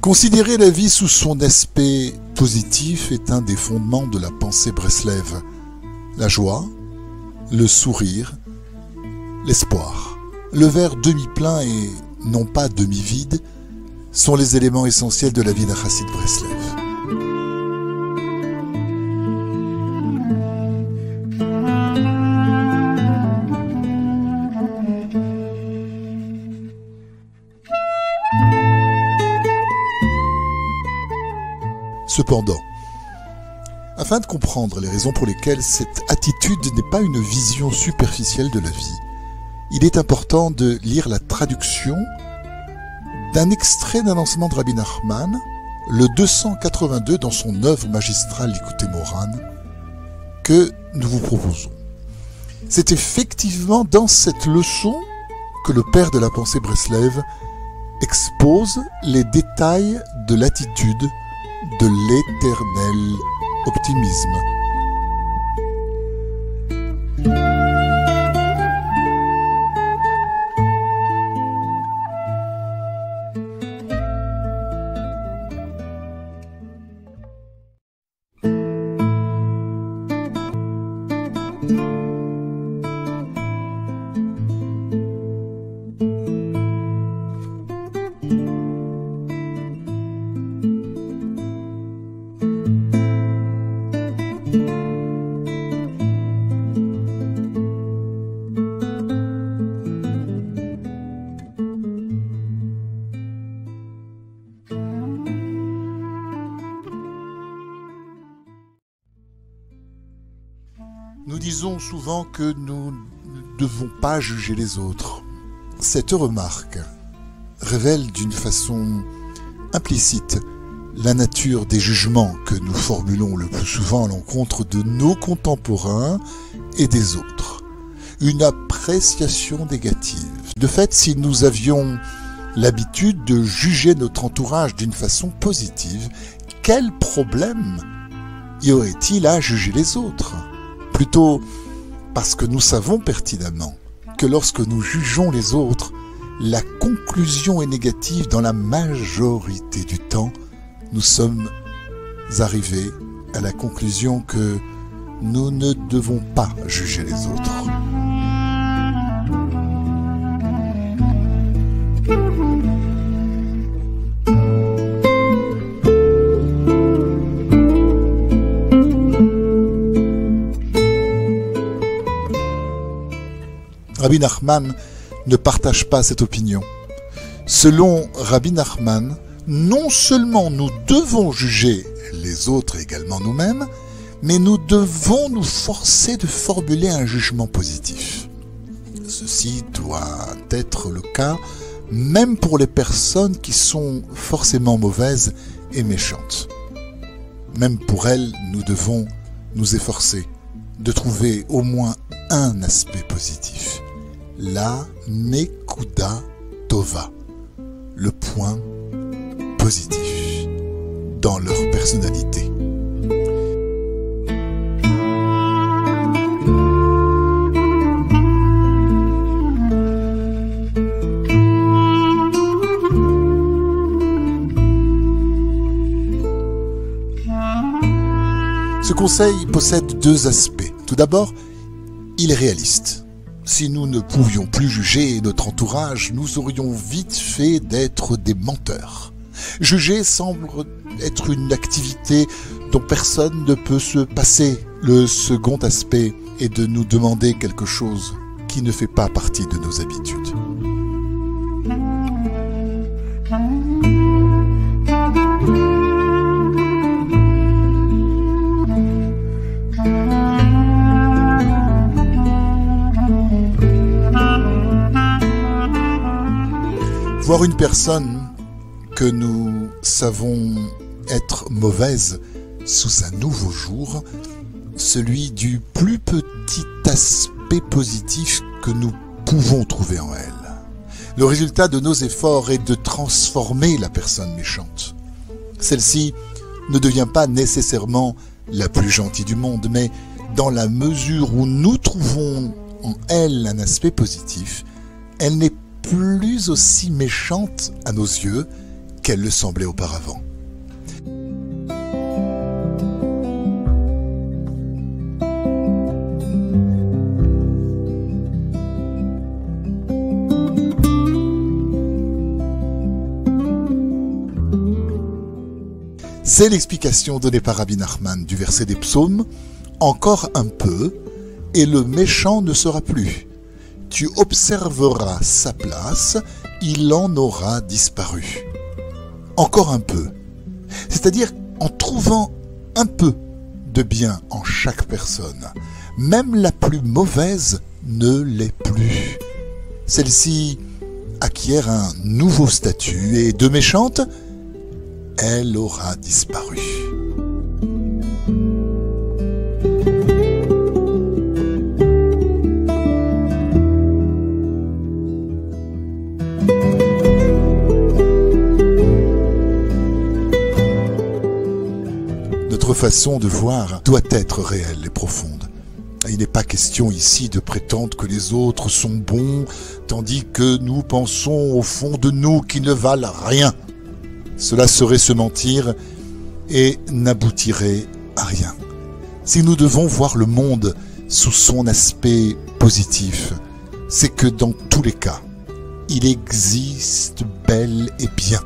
Considérer la vie sous son aspect positif est un des fondements de la pensée Breslev. La joie, le sourire, l'espoir, le verre demi-plein et non pas demi-vide sont les éléments essentiels de la vie d'un chassid Breslev. Cependant, afin de comprendre les raisons pour lesquelles cette attitude n'est pas une vision superficielle de la vie, il est important de lire la traduction d'un extrait d'un enseignement de Rabbi Nachman, le 282 dans son œuvre magistrale Likutei Moharan, que nous vous proposons. C'est effectivement dans cette leçon que le père de la pensée Breslev expose les détails de l'attitude de l'éternel optimisme. Nous disons souvent que nous ne devons pas juger les autres. Cette remarque révèle d'une façon implicite la nature des jugements que nous formulons le plus souvent à l'encontre de nos contemporains et des autres. Une appréciation négative. De fait, si nous avions l'habitude de juger notre entourage d'une façon positive, quel problème y aurait-il à juger les autres ? Plutôt parce que nous savons pertinemment que lorsque nous jugeons les autres, la conclusion est négative dans la majorité du temps. Nous sommes arrivés à la conclusion que nous ne devons pas juger les autres. Rabbi Nachman ne partage pas cette opinion. Selon Rabbi Nachman, non seulement nous devons juger les autres et également nous-mêmes, mais nous devons nous forcer de formuler un jugement positif. Ceci doit être le cas même pour les personnes qui sont forcément mauvaises et méchantes. Même pour elles, nous devons nous efforcer de trouver au moins un aspect positif. La Nekuda Tova, le point positif dans leur personnalité. Ce conseil possède deux aspects. Tout d'abord, il est réaliste. Si nous ne pouvions plus juger notre entourage, nous aurions vite fait d'être des menteurs. Juger semble être une activité dont personne ne peut se passer. Le second aspect est de nous demander quelque chose qui ne fait pas partie de nos habitudes. Voir une personne que nous savons être mauvaise sous un nouveau jour, celui du plus petit aspect positif que nous pouvons trouver en elle. Le résultat de nos efforts est de transformer la personne méchante. Celle-ci ne devient pas nécessairement la plus gentille du monde, mais dans la mesure où nous trouvons en elle un aspect positif, elle n'est plus aussi méchante à nos yeux qu'elle le semblait auparavant. C'est l'explication donnée par Rabbi Nachman du verset des psaumes. Encore un peu, et le méchant ne sera plus. Tu observeras sa place, il en aura disparu. Encore un peu. C'est-à-dire en trouvant un peu de bien en chaque personne. Même la plus mauvaise ne l'est plus. Celle-ci acquiert un nouveau statut et de méchante, elle aura disparu. Notre façon de voir doit être réelle et profonde. Il n'est pas question ici de prétendre que les autres sont bons, tandis que nous pensons au fond de nous qu'ils ne valent rien. Cela serait se mentir et n'aboutirait à rien. Si nous devons voir le monde sous son aspect positif, c'est que dans tous les cas, il existe bel et bien